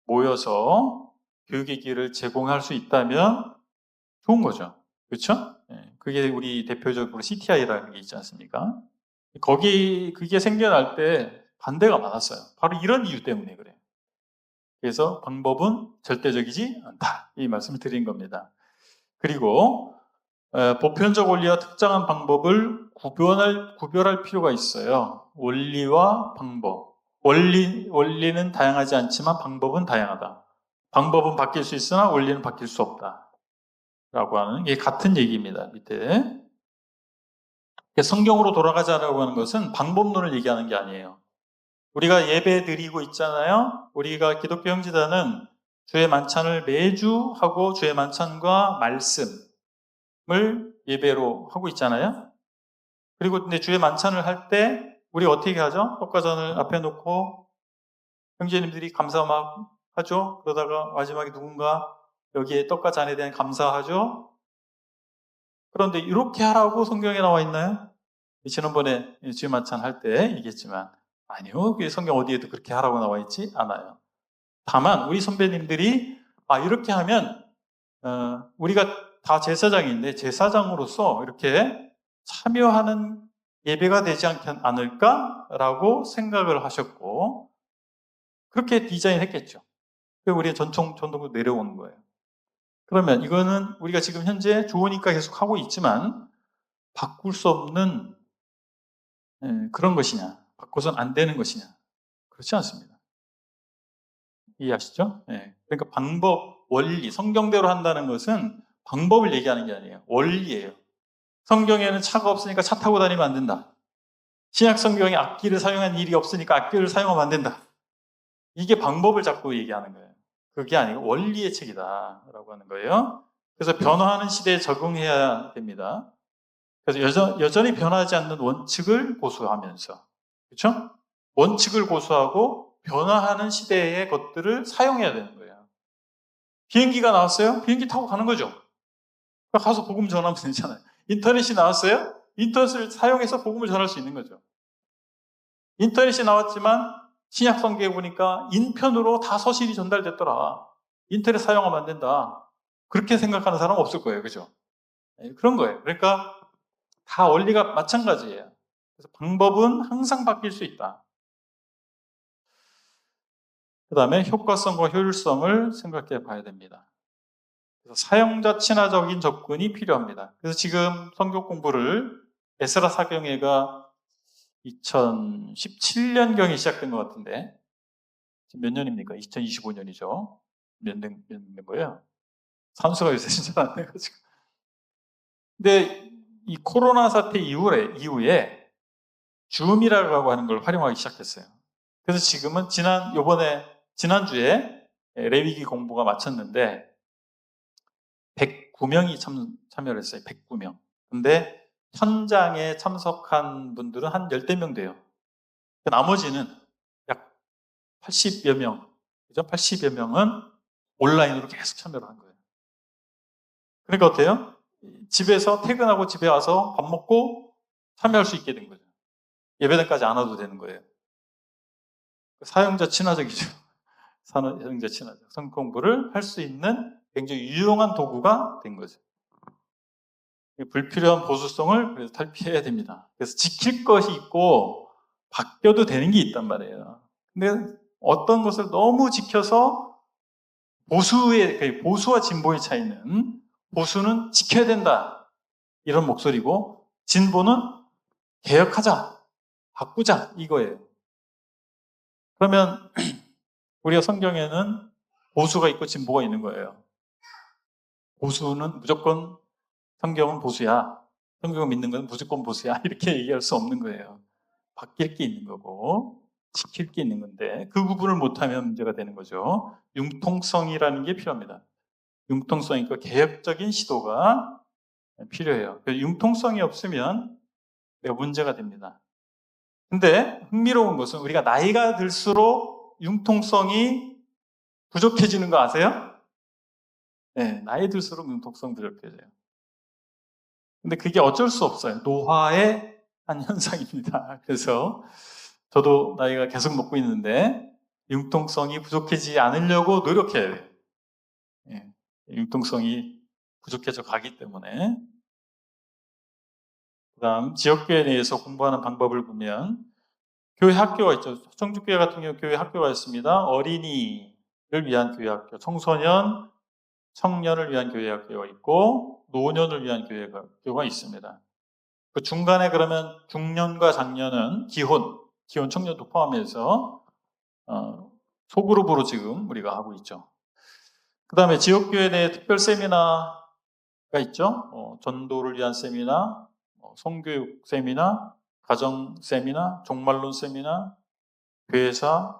모여서 교육의 기회를 제공할 수 있다면 좋은 거죠. 그렇죠? 그게 우리 대표적으로 CTI라는 게 있지 않습니까? 그게 생겨날 때 반대가 많았어요. 바로 이런 이유 때문에 그래요. 그래서 방법은 절대적이지 않다. 이 말씀을 드린 겁니다. 그리고 보편적 원리와 특정한 방법을 구별할 필요가 있어요. 원리와 방법. 원리는 다양하지 않지만 방법은 다양하다. 방법은 바뀔 수 있으나 원리는 바뀔 수 없다. 라고 하는 게 같은 얘기입니다. 밑에. 성경으로 돌아가자라고 하는 것은 방법론을 얘기하는 게 아니에요. 우리가 예배 드리고 있잖아요. 우리가 기독교 형제단은 주의 만찬을 매주 하고 주의 만찬과 말씀을 예배로 하고 있잖아요. 그리고 근데 주의 만찬을 할 때 우리 어떻게 하죠? 떡과잔을 앞에 놓고 형제님들이 감사 막 하죠. 그러다가 마지막에 누군가 여기에 떡과 잔에 대한 감사하죠. 그런데 이렇게 하라고 성경에 나와 있나요? 지난번에 주일 만찬 할 때 얘기했지만 아니요. 그게 성경 어디에도 그렇게 하라고 나와 있지 않아요. 다만 우리 선배님들이 이렇게 하면 우리가 다 제사장인데 제사장으로서 이렇게 참여하는 예배가 되지 않을까라고 생각을 하셨고 그렇게 디자인했겠죠. 그리고 우리의 전통으로 내려오는 거예요. 그러면 이거는 우리가 지금 현재 좋으니까 계속 하고 있지만 바꿀 수 없는 그런 것이냐, 바꿔서는 안 되는 것이냐, 그렇지 않습니다. 이해하시죠? 그러니까 방법, 원리, 성경대로 한다는 것은 방법을 얘기하는 게 아니에요. 원리예요. 성경에는 차가 없으니까 차 타고 다니면 안 된다. 신약 성경에 악기를 사용한 일이 없으니까 악기를 사용하면 안 된다. 이게 방법을 자꾸 얘기하는 거예요. 그게 아니고 원리의 책이다라고 하는 거예요. 그래서 변화하는 시대에 적응해야 됩니다. 그래서 여전히 변하지 않는 원칙을 고수하면서, 그렇죠? 원칙을 고수하고 변화하는 시대의 것들을 사용해야 되는 거예요. 비행기가 나왔어요? 비행기 타고 가는 거죠. 가서 복음 전하면 되잖아요. 인터넷이 나왔어요? 인터넷을 사용해서 복음을 전할 수 있는 거죠. 인터넷이 나왔지만 신약 성경에 보니까 인편으로 다 서신이 전달됐더라. 인터넷 사용하면 안 된다. 그렇게 생각하는 사람은 없을 거예요. 그죠? 그런 거예요. 그러니까 다 원리가 마찬가지예요. 그래서 방법은 항상 바뀔 수 있다. 그 다음에 효과성과 효율성을 생각해 봐야 됩니다. 그래서 사용자 친화적인 접근이 필요합니다. 그래서 지금 성경 공부를 에스라 사경회가 2017년경에 시작된 것 같은데 지금 몇 년입니까? 2025년이죠. 몇 년 된 거예요? 산수가 요새 진짜 안 돼가지고. 근데 이 코로나 사태 이후에 줌이라고 하는 걸 활용하기 시작했어요. 그래서 지금은 지난주에 레위기 공부가 마쳤는데 109명이 참여를 했어요. 109명. 근데 현장에 참석한 분들은 한 10명 돼요. 나머지는 약 80여 명, 그죠? 80여 명은 온라인으로 계속 참여를 한 거예요. 그러니까 어때요? 집에서 퇴근하고 집에 와서 밥 먹고 참여할 수 있게 된 거죠. 예배당까지 안 와도 되는 거예요. 사용자 친화적이죠. 사용자 친화적. 성경 공부를 할 수 있는 굉장히 유용한 도구가 된 거죠. 불필요한 보수성을 그래서 탈피해야 됩니다. 그래서 지킬 것이 있고 바뀌어도 되는 게 있단 말이에요. 근데 어떤 것을 너무 지켜서 보수와 진보의 차이는 보수는 지켜야 된다. 이런 목소리고 진보는 개혁하자, 바꾸자 이거예요. 그러면 우리가 성경에는 보수가 있고 진보가 있는 거예요. 보수는 무조건 성경은 보수야. 성경을 믿는 건 무조건 보수야. 이렇게 얘기할 수 없는 거예요. 바뀔 게 있는 거고 지킬 게 있는 건데 그 구분을 못하면 문제가 되는 거죠. 융통성이라는 게 필요합니다. 융통성이니까 개혁적인 시도가 필요해요. 융통성이 없으면 문제가 됩니다. 근데 흥미로운 것은 우리가 나이가 들수록 융통성이 부족해지는 거 아세요? 네, 나이 들수록 융통성 부족해져요. 근데 그게 어쩔 수 없어요. 노화의 한 현상입니다. 그래서 저도 나이가 계속 먹고 있는데 융통성이 부족해지지 않으려고 노력해야 돼요. 융통성이 부족해져 가기 때문에. 그 다음 지역교회 내에서 공부하는 방법을 보면 교회 학교가 있죠. 청주교회 같은 경우 교회 학교가 있습니다. 어린이를 위한 교회 학교, 청소년, 청년을 위한 교회 학교가 있고 노년을 위한 교회 학교가 있습니다. 그 중간에 그러면 중년과 장년은 기혼 청년도 포함해서 소그룹으로 지금 우리가 하고 있죠. 그 다음에 지역교회 내에 특별 세미나가 있죠. 전도를 위한 세미나, 성교육 세미나, 가정 세미나, 종말론 세미나, 교회사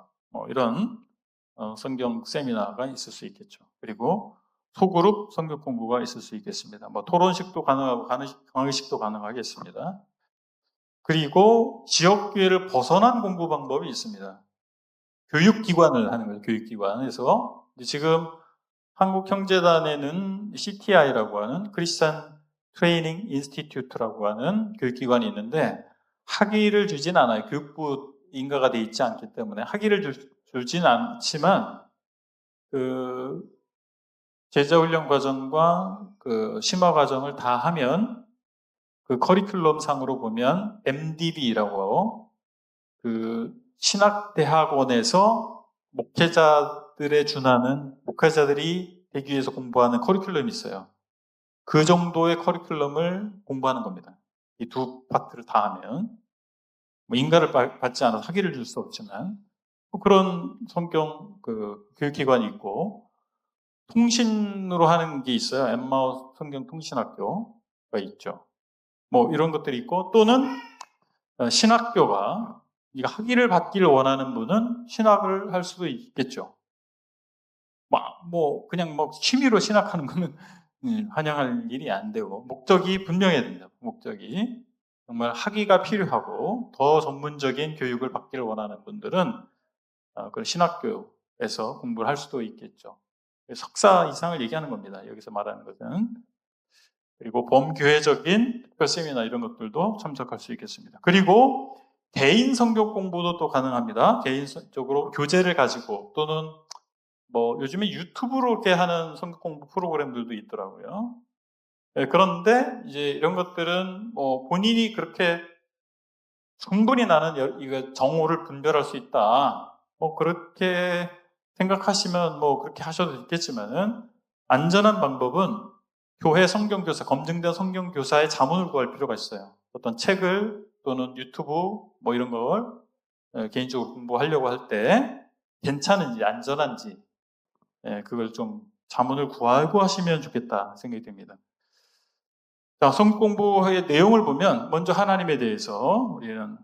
이런 성경 세미나가 있을 수 있겠죠. 그리고 소그룹 성경 공부가 있을 수 있겠습니다. 토론식도 가능하고 강의식도 가능하겠습니다. 그리고 지역교회를 벗어난 공부 방법이 있습니다. 교육기관을 하는 거예요. 교육기관에서 지금 한국형제단에는 CTI라고 하는 크리스찬 트레이닝 인스티튜트라고 하는 교육기관이 있는데 학위를 주진 않아요. 교육부 인가가 돼 있지 않기 때문에 학위를 주진 않지만 그 제자훈련 과정과 그 심화 과정을 다 하면 그 커리큘럼 상으로 보면 MDB라고 그 신학대학원에서 목회자들에 준하는 목회자들이 되기 위해서 공부하는 커리큘럼이 있어요. 그 정도의 커리큘럼을 공부하는 겁니다. 이 두 파트를 다 하면 뭐 인가를 받지 않아서 학위를 줄 수 없지만 뭐 그런 성경 그 교육기관이 있고 통신으로 하는 게 있어요. 엠마오 성경 통신학교가 있죠. 뭐 이런 것들이 있고 또는 신학교가 학위를 받기를 원하는 분은 신학을 할 수도 있겠죠. 뭐 그냥 뭐 취미로 신학하는 거는 환영할 일이 안 되고 목적이 분명해야 됩니다. 목적이 정말 학위가 필요하고 더 전문적인 교육을 받기를 원하는 분들은 그 신학교에서 공부를 할 수도 있겠죠. 석사 이상을 얘기하는 겁니다. 여기서 말하는 것은. 그리고 범교회적인 특별 세미나 이런 것들도 참석할 수 있겠습니다. 그리고 개인 성경 공부도 또 가능합니다. 개인적으로 교재를 가지고 또는 뭐 요즘에 유튜브로 이렇게 하는 성경 공부 프로그램들도 있더라고요. 그런데 이제 이런 것들은 뭐 본인이 그렇게 충분히 나는 이거 정오를 분별할 수 있다. 뭐 그렇게 생각하시면 뭐 그렇게 하셔도 있겠지만은 안전한 방법은 교회 성경교사, 검증된 성경교사의 자문을 구할 필요가 있어요. 어떤 책을 또는 유튜브 뭐 이런 걸 개인적으로 공부하려고 할 때 괜찮은지 안전한지 그걸 좀 자문을 구하고 하시면 좋겠다 생각이 듭니다. 자, 성경 공부의 내용을 보면 먼저 하나님에 대해서 우리는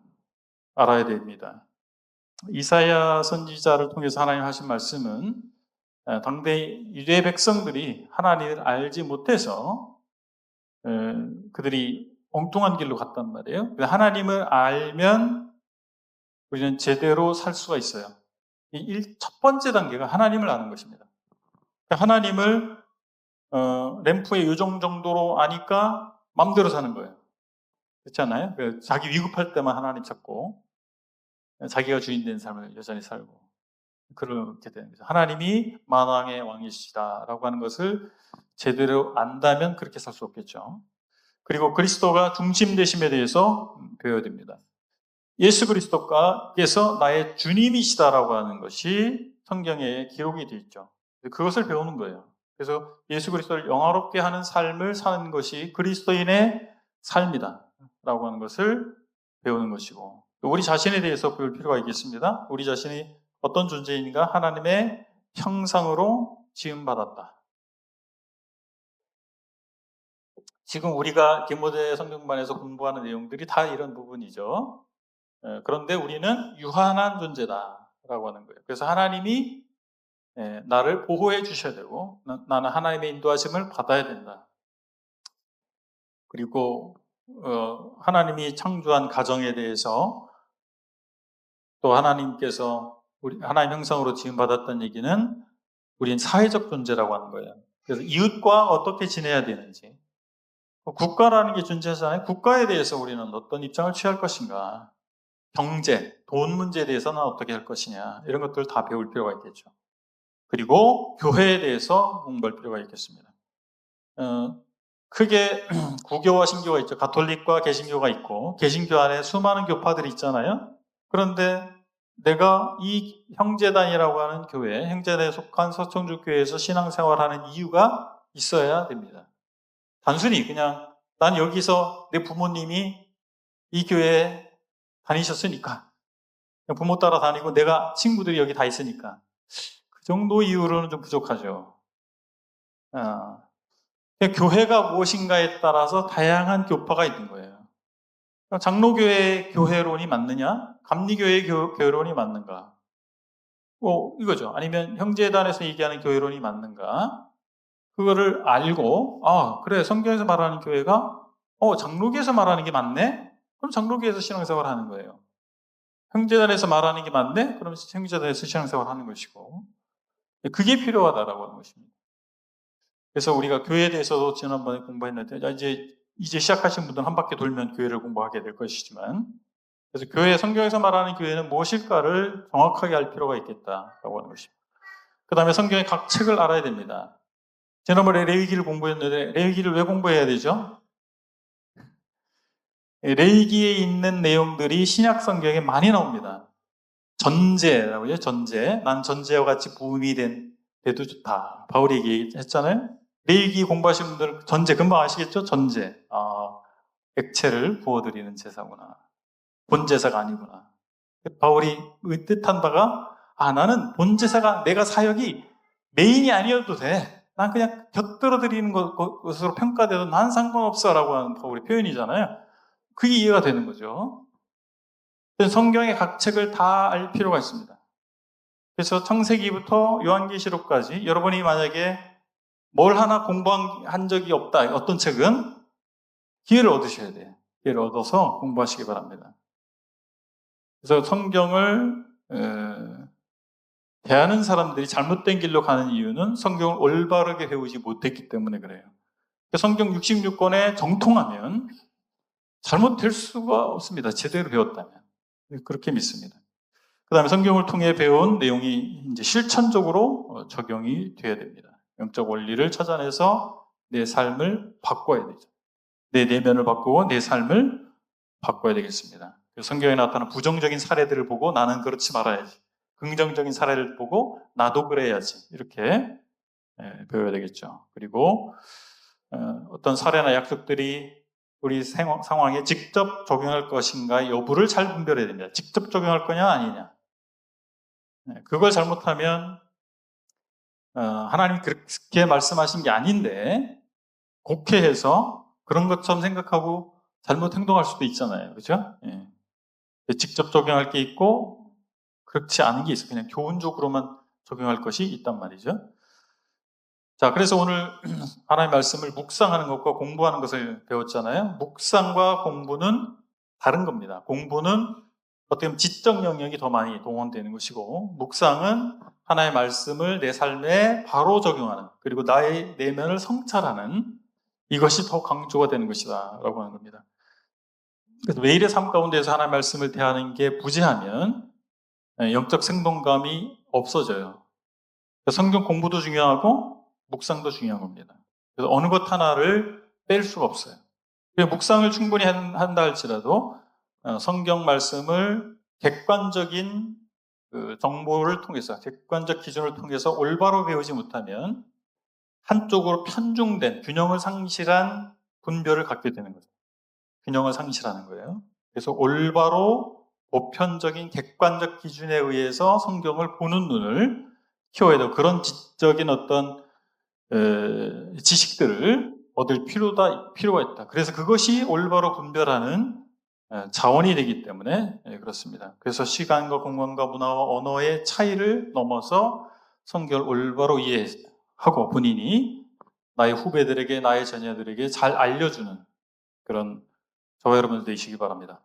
알아야 됩니다. 이사야 선지자를 통해서 하나님 하신 말씀은 당대 유대 백성들이 하나님을 알지 못해서 그들이 엉뚱한 길로 갔단 말이에요. 하나님을 알면 우리는 제대로 살 수가 있어요. 첫 번째 단계가 하나님을 아는 것입니다. 하나님을 램프의 요정 정도로 아니까 마음대로 사는 거예요. 그렇지 않아요? 자기 위급할 때만 하나님 찾고 자기가 주인 된 삶을 여전히 살고 그렇게 되는 거죠. 하나님이 만왕의 왕이시다라고 하는 것을 제대로 안다면 그렇게 살 수 없겠죠. 그리고 그리스도가 중심 되심에 대해서 배워야 됩니다. 예수 그리스도께서 나의 주님이시다라고 하는 것이 성경에 기록이 되어 있죠. 그것을 배우는 거예요. 그래서 예수 그리스도를 영화롭게 하는 삶을 사는 것이 그리스도인의 삶이다 라고 하는 것을 배우는 것이고 우리 자신에 대해서 배울 필요가 있겠습니다. 우리 자신이 어떤 존재인가? 하나님의 형상으로 지음받았다. 지금 우리가 디모데 성경반에서 공부하는 내용들이 다 이런 부분이죠. 그런데 우리는 유한한 존재다라고 하는 거예요. 그래서 하나님이 나를 보호해 주셔야 되고 나는 하나님의 인도하심을 받아야 된다. 그리고 하나님이 창조한 가정에 대해서 또 하나님께서 우리 하나님 형상으로 지음받았다는 얘기는 우리는 사회적 존재라고 하는 거예요. 그래서 이웃과 어떻게 지내야 되는지 국가라는 게 존재하잖아요. 국가에 대해서 우리는 어떤 입장을 취할 것인가 경제, 돈 문제에 대해서는 어떻게 할 것이냐 이런 것들 다 배울 필요가 있겠죠. 그리고 교회에 대해서 공부할 필요가 있겠습니다. 크게 구교와 신교가 있죠. 가톨릭과 개신교가 있고 개신교 안에 수많은 교파들이 있잖아요. 그런데 내가 이 형제단이라고 하는 교회, 형제단에 속한 서청주교회에서 신앙생활하는 이유가 있어야 됩니다. 단순히 그냥 난 여기서 내 부모님이 이 교회에 다니셨으니까 부모 따라 다니고 내가 친구들이 여기 다 있으니까 그 정도 이유로는 좀 부족하죠. 교회가 무엇인가에 따라서 다양한 교파가 있는 거예요. 장로교회 교회론이 맞느냐? 감리교회 교회론이 맞는가? 이거죠. 아니면 형제단에서 얘기하는 교회론이 맞는가? 그거를 알고 그래 성경에서 말하는 교회가 장로교에서 말하는 게 맞네? 그럼 장로교에서 신앙생활 하는 거예요. 형제단에서 말하는 게 맞네? 그럼 형제단에서 신앙생활 하는 것이고 그게 필요하다라고 하는 것입니다. 그래서 우리가 교회에 대해서도 지난번에 공부했는데, 이제 시작하신 분들은 한 바퀴 돌면 교회를 공부하게 될 것이지만, 그래서 성경에서 말하는 교회는 무엇일까를 정확하게 알 필요가 있겠다라고 하는 것입니다. 그 다음에 성경의 각 책을 알아야 됩니다. 지난번에 레위기를 공부했는데, 레위기를 왜 공부해야 되죠? 레위기에 있는 내용들이 신약 성경에 많이 나옵니다. 전제라고요, 전제. 난 전제와 같이 부음이 돼도 좋다. 바울이 얘기했잖아요. 레위기 공부하신 분들 전제 금방 아시겠죠? 전제. 액체를 부어드리는 제사구나. 본제사가 아니구나. 바울이 뜻한 바가 나는 본제사가 내가 사역이 메인이 아니어도 돼. 난 그냥 곁들여 드리는 것으로 평가돼도 난 상관없어 라고 하는 바울의 표현이잖아요. 그게 이해가 되는 거죠. 성경의 각 책을 다 알 필요가 있습니다. 그래서 창세기부터 요한계시록까지 여러분이 만약에 뭘 하나 공부한 적이 없다, 어떤 책은 기회를 얻으셔야 돼요. 기회를 얻어서 공부하시기 바랍니다. 그래서 성경을 대하는 사람들이 잘못된 길로 가는 이유는 성경을 올바르게 배우지 못했기 때문에 그래요. 성경 66권에 정통하면 잘못될 수가 없습니다. 제대로 배웠다면. 그렇게 믿습니다. 그 다음에 성경을 통해 배운 내용이 이제 실천적으로 적용이 돼야 됩니다. 영적 원리를 찾아내서 내 삶을 바꿔야 되죠. 내 내면을 바꾸고 내 삶을 바꿔야 되겠습니다. 성경에 나타난 부정적인 사례들을 보고 나는 그렇지 말아야지. 긍정적인 사례를 보고 나도 그래야지. 이렇게 배워야 되겠죠. 그리고 어떤 사례나 약속들이 우리 상황에 직접 적용할 것인가 여부를 잘 분별해야 됩니다. 직접 적용할 거냐 아니냐. 그걸 잘못하면 하나님이 그렇게 말씀하신 게 아닌데 곡해해서 그런 것처럼 생각하고 잘못 행동할 수도 있잖아요. 그렇죠? 직접 적용할 게 있고 그렇지 않은 게 있어요. 그냥 교훈적으로만 적용할 것이 있단 말이죠. 자, 그래서 오늘 하나님의 말씀을 묵상하는 것과 공부하는 것을 배웠잖아요. 묵상과 공부는 다른 겁니다. 공부는 어떻게 보면 지적 영역이 더 많이 동원되는 것이고, 묵상은 하나님의 말씀을 내 삶에 바로 적용하는, 그리고 나의 내면을 성찰하는 이것이 더 강조가 되는 것이다 라고 하는 겁니다. 그래서 매일의 삶 가운데서 하나님의 말씀을 대하는 게 부재하면 영적 생동감이 없어져요. 성경 공부도 중요하고 묵상도 중요한 겁니다. 그래서 어느 것 하나를 뺄 수가 없어요. 묵상을 충분히 한다 할지라도 성경 말씀을 객관적인 정보를 통해서, 객관적 기준을 통해서 올바로 배우지 못하면 한쪽으로 편중된, 균형을 상실한 분별을 갖게 되는 거죠. 균형을 상실하는 거예요. 그래서 올바로 보편적인 객관적 기준에 의해서 성경을 보는 눈을 키워야 되고, 그런 지적인 어떤 지식들을 얻을 필요가 있다. 그래서 그것이 올바로 분별하는 자원이 되기 때문에 그렇습니다. 그래서 시간과 공간과 문화와 언어의 차이를 넘어서 성경을 올바로 이해하고 본인이 나의 후배들에게, 나의 자녀들에게 잘 알려주는 그런 저와 여러분들 되시기 바랍니다.